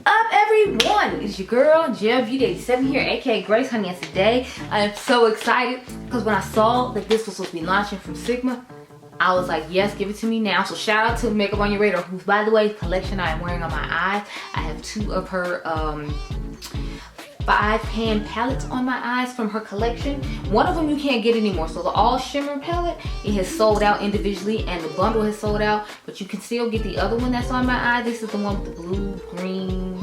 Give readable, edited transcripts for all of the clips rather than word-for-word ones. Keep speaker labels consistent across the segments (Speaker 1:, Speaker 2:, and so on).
Speaker 1: up, everyone? It's your girl Gelbeauty-QM here, aka Grace Honey, and today I am so excited because when I saw that this was supposed to be launching from Sigma, I was like, yes, give it to me now. So shout out to Makeup on Your Radar, who's, by the way, collection I am wearing on my eyes. I have two of her 5-pan palettes on my eyes from her collection. One of them you can't get anymore. So the all shimmer palette, it has sold out individually and the bundle has sold out, but you can still get the other one that's on my eye. This is the one with the blue, green,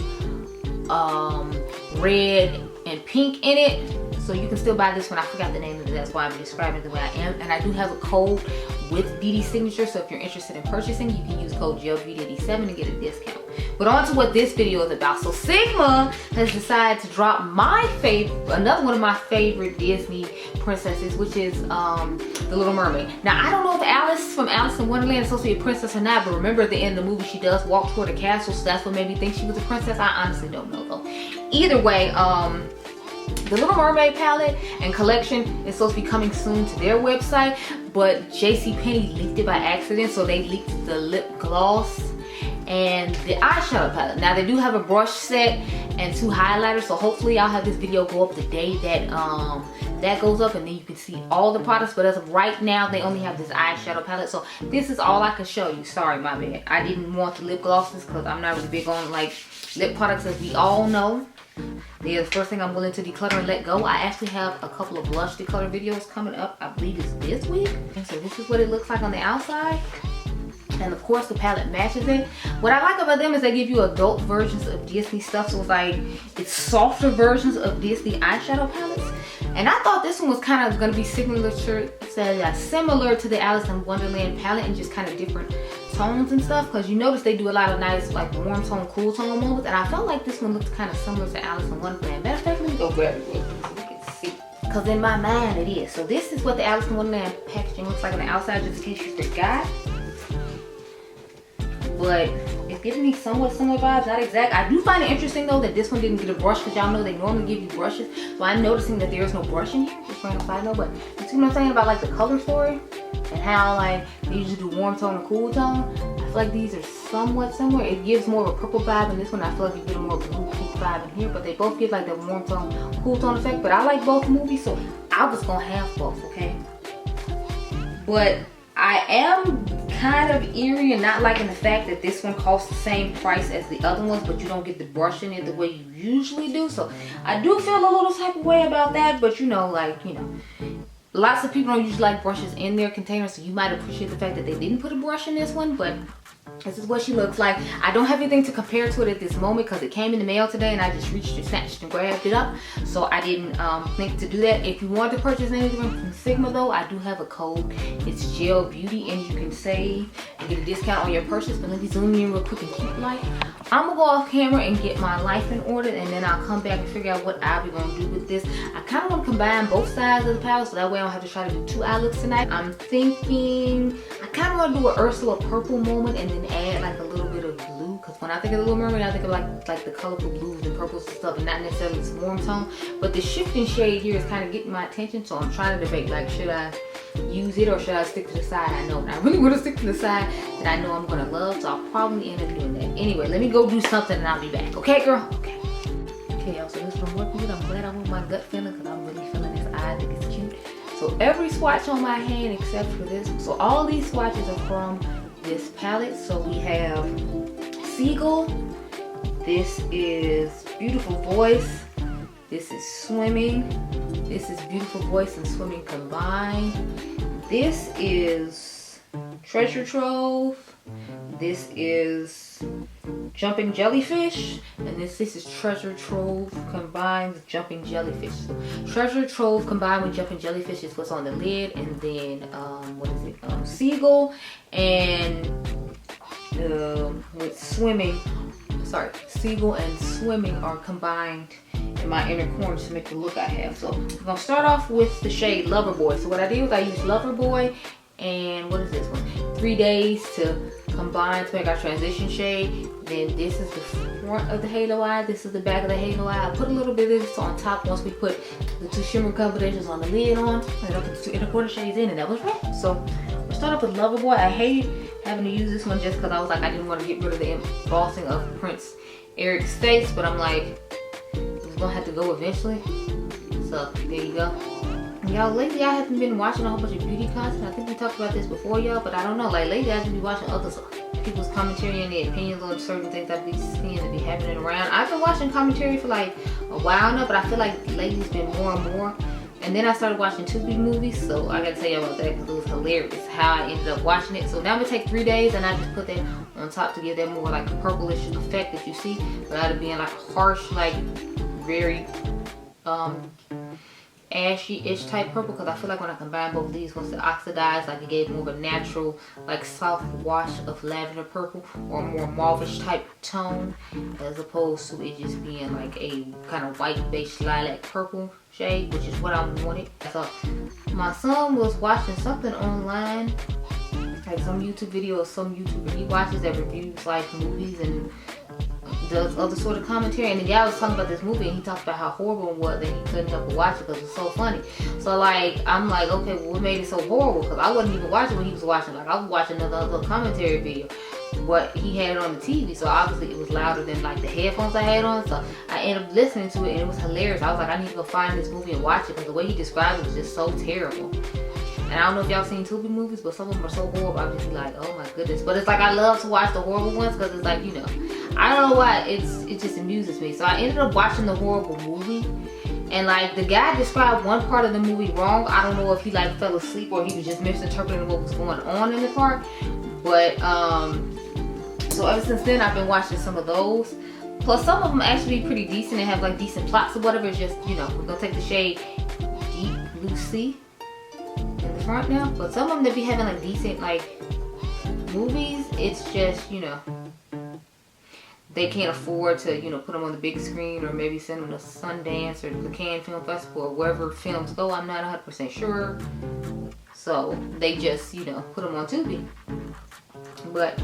Speaker 1: red, and pink in it. So you can still buy this one. I forgot the name of it. That's why I'm describing it the way I am. And I do have a code with Dede Signature. So if you're interested in purchasing, you can use code Gelbeauty87 to get a discount. But on to what this video is about. So Sigma has decided to drop my favorite, another one of my favorite Disney princesses, which is the Little Mermaid. Now I don't know if Alice from Alice in Wonderland is supposed to be a princess or not, but remember at the end of the movie she does walk toward a castle, so that's what made me think she was a princess. I honestly don't know though. Either way, the Little Mermaid palette and collection is supposed to be coming soon to their website, but JCPenney leaked it by accident, so they leaked the lip gloss and the eyeshadow palette. Now they do have a brush set and 2 highlighters, so hopefully I'll have this video go up the day that that goes up, and then you can see all the products. But as of right now, they only have this eyeshadow palette, so this is all I can show you. Sorry, my bad. I didn't want the lip glosses because I'm not really big on like lip products, as we all know. They're the first thing I'm willing to declutter and let go. I actually have a couple of blush declutter videos coming up. I believe it's this week. And so this is what it looks like on the outside. And of course the palette matches it. What I like about them is they give you adult versions of Disney stuff. So it's like, it's softer versions of Disney eyeshadow palettes. And I thought this one was kind of going to be similar to the Alice in Wonderland palette, and just kind of different tones and stuff, because you notice they do a lot of nice like warm tone, cool tone moments, and I felt like this one looked kind of similar to Alice in Wonderland. Matter of fact, let me go grab it real quick so we can see, because in my mind it is. So this is what the Alice in Wonderland packaging looks like on the outside, just in case you forgot. But it's giving me somewhat similar vibes, not exact. I do find it interesting though that this one didn't get a brush, because y'all know they normally give you brushes. So I'm noticing that there is no brush in here, just random side note. But you see what I'm saying about like the color story and how like they usually do warm tone and cool tone. I feel like these are somewhat similar. It gives more of a purple vibe in this one. I feel like you get a more blue pink vibe in here, but they both give like the warm tone, cool tone effect. But I like both movies, so I was gonna have both, okay? But I am kind of eerie and not liking the fact that this one costs the same price as the other ones, but you don't get the brush in it the way you usually do. So I do feel a little type of way about that, but you know, like, you know, lots of people don't usually like brushes in their containers, so you might appreciate the fact that they didn't put a brush in this one. But this is what she looks like. I don't have anything to compare to it at this moment because it came in the mail today and I just reached and snatched and grabbed it up. So I didn't think to do that. If you want to purchase anything from Sigma though, I do have a code. It's Gelbeauty and you can save and get a discount on your purchase. But let me zoom in real quick and keep light. I'm gonna go off camera and get my life in order, and then I'll come back and figure out what I'll be gonna do with this. I kind of want to combine both sides of the palette, so that way I don't have to try to do 2 eye looks tonight. I'm thinking I kind of want to do an Ursula purple moment and then add like a little bit of blue, because when I think of the Little Mermaid, I think of like the colorful blues and purples and stuff, and not necessarily this warm tone. But the shifting shade here is kind of getting my attention, so I'm trying to debate, like, should I use it or should I stick to the side I know? And I really want to stick to the side that I know I'm gonna love, so I'll probably end up doing that. Anyway, let me go do something and I'll be back. Okay, girl? Okay. Okay, y'all, so this is what I'm working with. I'm glad I went with my gut feeling, because I'm really feeling this eye. I think it's cute. So every swatch on my hand except for this. So all these swatches are from this palette. So we have Seagull. This is Beautiful Voice. This is Swimming. This is Beautiful Voice and Swimming combined. This is Treasure Trove. This is Jumping Jellyfish, and this is Treasure Trove combined with Jumping Jellyfish. So Treasure Trove combined with Jumping Jellyfish is what's on the lid, and then what is it? Seagull and with Swimming. Sorry, Seagull and Swimming are combined in my inner corners to make the look I have. So I'm gonna start off with the shade Loverboy. So what I did was I used Loverboy and what is this one? 3 Days to combine to make our transition shade. Then this is the front of the halo eye. This is the back of the halo eye. I put a little bit of this on top once we put the 2 shimmer combinations on the lid on. And I put the 2 inner corner shades in, and that was right. So we'll start off with Loverboy. I hate having to use this one just because I was like, I didn't want to get rid of the embossing of Prince Eric's face, but I'm like, it's gonna have to go eventually. So there you go. Y'all, lately I haven't been watching a whole bunch of beauty content. I think we talked about this before, y'all, but I don't know. Like lately I've been watching other people's commentary and their opinions on certain things I've been seeing and be happening around. I've been watching commentary for like a while now, but I feel like lately it's been more and more. And then I started watching Tubi movies, so I gotta tell you about that because it was hilarious how I ended up watching it. So now I'm gonna take 3 days and I just put that on top to give that more like purplish effect that you see, without it being like a harsh, like very ashy-ish type purple, because I feel like when I combine both of these, once it oxidized, like it gave more of a natural, like soft wash of lavender purple or more mauve-ish type tone, as opposed to it just being like a kind of white beige lilac purple shade, which is what I wanted. So my son was watching something online, like some YouTube video of some YouTuber he watches that reviews like movies and does other sort of commentary, and the guy was talking about this movie and he talked about how horrible it was and he couldn't help but watch it because it was so funny. So like I'm like, okay, well what made it so horrible? Because I wasn't even watching what he was watching. Like I was watching another commentary video, but he had it on the TV, so obviously it was louder than like the headphones I had on. So I ended up listening to it and it was hilarious. I was like, I need to go find this movie and watch it because the way he described it was just so terrible. And I don't know if y'all seen Tubi movies, but some of them are so horrible. I just be like, oh my goodness. But it's like I love to watch the horrible ones because it's like, you know, I don't know why, it just amuses me. So I ended up watching the horrible movie, and like the guy described one part of the movie wrong. I don't know if he like fell asleep or he was just misinterpreting what was going on in the part. But so ever since then I've been watching some of those. Plus some of them actually pretty decent and have like decent plots or whatever. It's just, you know, we're gonna take the shade Deep Blue Sea in the front now. But some of them that be having like decent like movies, it's just, you know, they can't afford to, you know, put them on the big screen or maybe send them to Sundance or the Cannes Film Festival or wherever films go. I'm not 100% sure. So they just, you know, put them on Tubi. But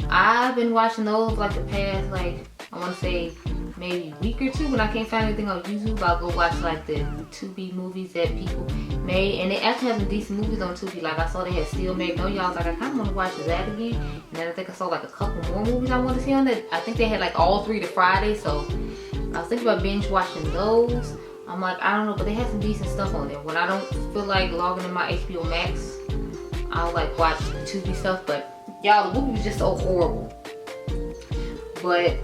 Speaker 1: I've been watching those like the past, like, I want to say maybe a week or two. When I can't find anything on YouTube, I'll go watch like the Tubi movies that people made. And they actually have some decent movies on Tubi. Like I saw they had Still Magnolia. I was like, I kind of want to watch that again. And then I think I saw like a couple more movies I want to see on that. I think they had like all 3 to Friday. So I was thinking about binge watching those. I'm like, I don't know, but they had some decent stuff on there. When I don't feel like logging in my HBO Max, I'll like watch the Tubi stuff. But y'all, the movie was just so horrible. But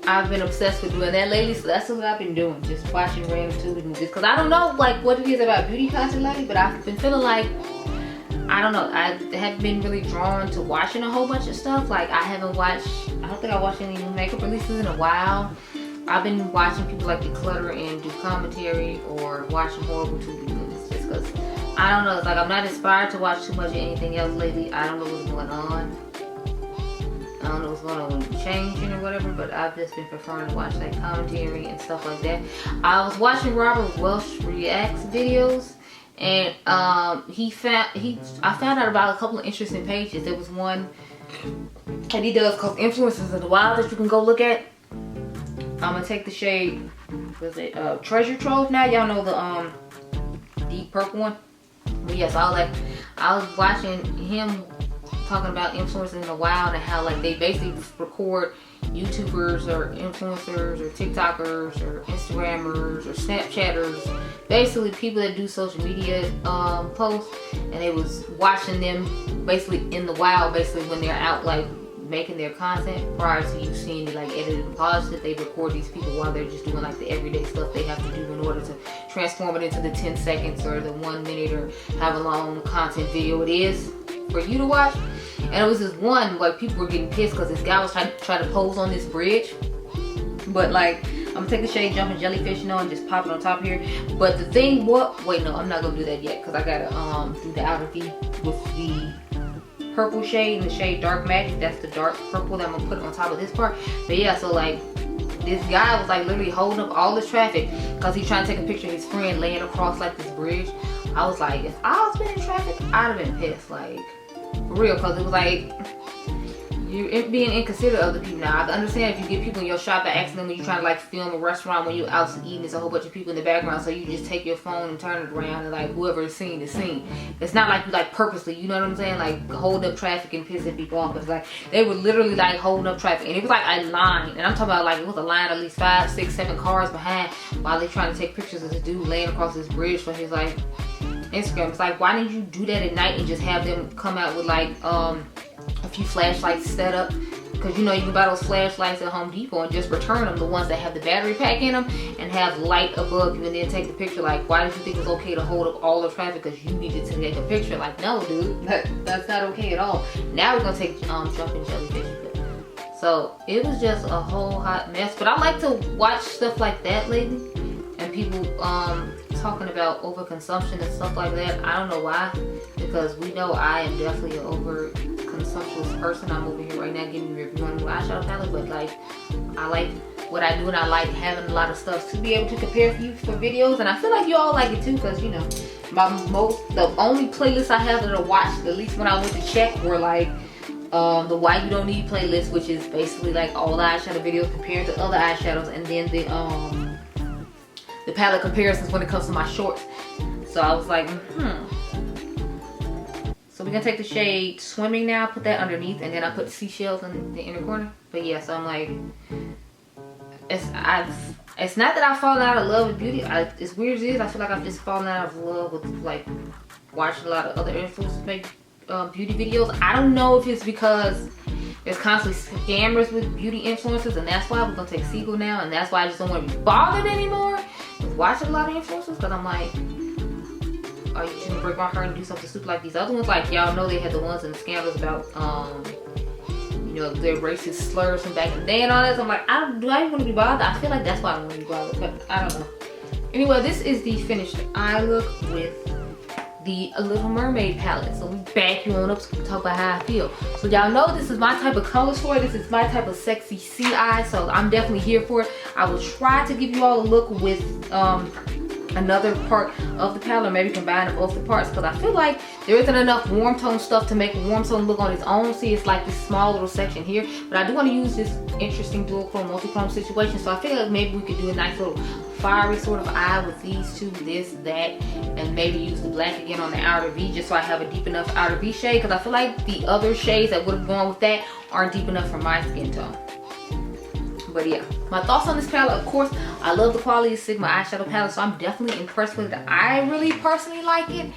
Speaker 1: I've been obsessed with doing that lately, so that's what I've been doing, just watching random Tubi movies. Because I don't know like what it is about beauty content lately, but I've been feeling like, I don't know, I haven't been really drawn to watching a whole bunch of stuff. Like I haven't watched, I don't think I watched any new makeup releases in a while. I've been watching people like declutter and do commentary or watching horrible Tubi movies just because, I don't know, it's like I'm not inspired to watch too much of anything else lately. I don't know what's going on. I don't know what's going on with changing or whatever, but I've just been preferring to watch like commentary and stuff like that. I was watching Robert Welsh reacts videos, and I found out about a couple of interesting pages. There was one that he does called Influencers in the Wild that you can go look at. I'm gonna take the shade, was it Treasure Trove now? Y'all know the deep purple one. But yes, I was watching him talking about influencers in the wild and how like they basically record YouTubers or influencers or TikTokers or Instagrammers or Snapchatters, basically people that do social media posts, and they was watching them basically in the wild, basically when they're out like making their content prior to you seeing it like edited and polished. That they record these people while they're just doing like the everyday stuff they have to do in order to transform it into the 10 seconds or the 1 minute or however long content video it is for you to watch. And it was this one, like people were getting pissed because this guy was trying to pose on this bridge. But like, I'm gonna take the shade Jumping Jellyfish now and just pop it on top here. But the thing, wait, no, I'm not gonna do that yet because I gotta do the outer V with the purple shade and the shade Dark Magic. That's the dark purple that I'm gonna put on top of this part. But yeah, so like this guy was like literally holding up all this traffic because he's trying to take a picture of his friend laying across like this bridge. I was like, if I was been in traffic, I'd have been pissed, like for real, because it was like you're being inconsiderate of the people. Now, I understand if you get people in your shop by accident when you're trying to like film a restaurant when you're out eating, there's a whole bunch of people in the background, so you just take your phone and turn it around and like whoever is seen is seen. It's not like you like purposely, you know what I'm saying, like holding up traffic and pissing people off. It's like they were literally like holding up traffic, and it was like a line, and I'm talking about like it was a line at least 5, 6, 7 cars behind while they trying to take pictures of this dude laying across this bridge for his like Instagram. It's like, why didn't you do that at night and just have them come out with like a few flashlights set up? Because you know you can buy those flashlights at Home Depot and just return them, the ones that have the battery pack in them, and have light above you and then take the picture. Like, why did you think it was okay to hold up all the traffic because you needed to take a picture? Like, no dude, that's not okay at all. Now we're gonna take jumping jellyfish. So it was just a whole hot mess. But I like to watch stuff like that lately, and people talking about overconsumption and stuff like that. I don't know why, because we know I am definitely an overconsumptuous person. I'm over here right now giving you a review on my eyeshadow palette, but like I like what I do, and I like having a lot of stuff to be able to compare for you for videos, and I feel like you all like it too, because you know the only playlists I have that I watched, at least when I went to check, were like the Why You Don't Need playlist, which is basically like all the eyeshadow videos compared to other eyeshadows, and then the palette comparisons when it comes to my shorts. So I was like, So we're gonna take the shade Swimming now, put that underneath, and then I put Seashells in the inner corner. But yeah, so I'm like, it's not that I've fallen out of love with beauty. As weird as it is, I feel like I've just fallen out of love with like watching a lot of other influencers make beauty videos. I don't know if it's because there's constantly scammers with beauty influencers, and that's why we're gonna take Seagull now, and that's why I just don't want to be bothered anymore with watching a lot of influencers, because I'm like, are you just gonna break my heart and do something stupid like these other ones? Like, y'all know they had the ones in the scandals about you know, their racist slurs from back in the day and all that. So I'm like, do I even want to be bothered? I feel like that's why I want to be bothered, but I don't know. Anyway, this is the finished eye look with the Little Mermaid palette. So we back you on up so we can talk about how I feel. So y'all know this is my type of color story. This is my type of sexy sea eye. So I'm definitely here for it. I will try to give you all a look with another part of the palette, or maybe combine both the parts, because I feel like there isn't enough warm tone stuff to make a warm tone look on its own. See, it's like this small little section here, but I do want to use this interesting dual chrome multi-chrome situation. So I feel like maybe we could do a nice little fiery sort of eye with these two, this, that, and maybe use the black again on the outer V, just so I have a deep enough outer V shade, because I feel like the other shades that would have gone with that aren't deep enough for my skin tone. But yeah, my thoughts on this palette, of course, I love the quality of Sigma eyeshadow palette, so I'm definitely impressed with it. I really personally like it,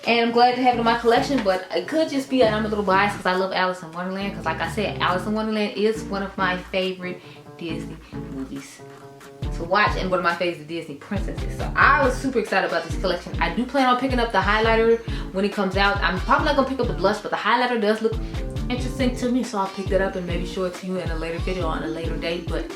Speaker 1: and I'm glad to have it in my collection, but it could just be that I'm a little biased because I love Alice in Wonderland, because like I said, Alice in Wonderland is one of my favorite Disney movies to watch, and one of my favorite Disney princesses. So I was super excited about this collection. I do plan on picking up the highlighter when it comes out. I'm probably not gonna pick up the blush, but the highlighter does look interesting to me, so I'll pick that up and maybe show it to you in a later video on a later date. But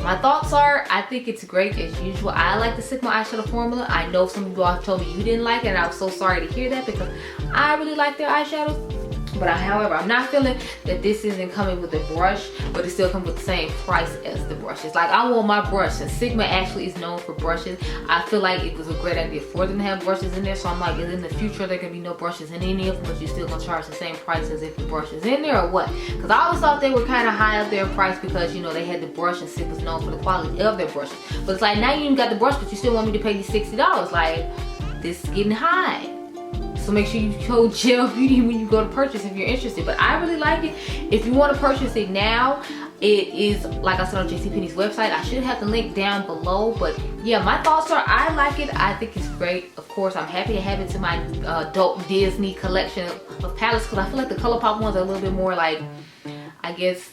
Speaker 1: my thoughts are, I think it's great as usual. I like the Sigma eyeshadow formula. I know some of you all have told me you didn't like it, and I was so sorry to hear that, because I really like their eyeshadows. But however, I'm not feeling that this isn't coming with a brush, but it still comes with the same price as the brushes. Like, I want my brush, and Sigma actually is known for brushes. I feel like it was a great idea for them to have brushes in there, so I'm like, in the future there can be no brushes in any of them, but you're still gonna charge the same price as if the brush is in there, or what? Because I always thought they were kind of high up there in price, because you know they had the brush, and Sigma's known for the quality of their brushes. But it's like, now you even got the brush, but you still want me to pay you $60. Like, this is getting high. So make sure you code Gelbeauty when you go to purchase if you're interested. But I really like it. If you want to purchase it now, it is, like I said, on JCPenney's website. I should have the link down below. But yeah, my thoughts are, I like it. I think it's great. Of course, I'm happy to have it to my adult Disney collection of palettes, because I feel like the ColourPop ones are a little bit more like, I guess,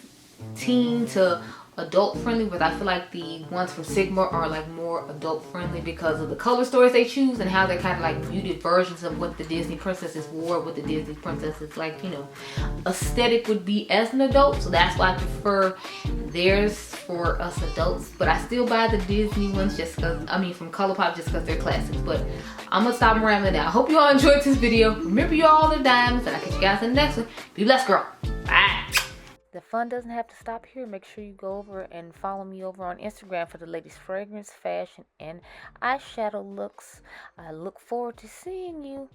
Speaker 1: teen to adult friendly, but I feel like the ones from Sigma are like more adult friendly because of the color stories they choose, and how they're kind of like muted versions of what the Disney princesses wore, what the Disney princesses, like, you know, aesthetic would be as an adult. So that's why I prefer theirs for us adults. But I still buy the Disney ones just because, I mean, from ColourPop, just because they're classics. But I'm gonna stop rambling now. I hope you all enjoyed this video. Remember, you all are diamonds, and I'll catch you guys in the next one. Be blessed, girl. Bye. The fun doesn't have to stop here. Make sure you go over and follow me over on Instagram for the latest fragrance, fashion, and eyeshadow looks. I look forward to seeing you.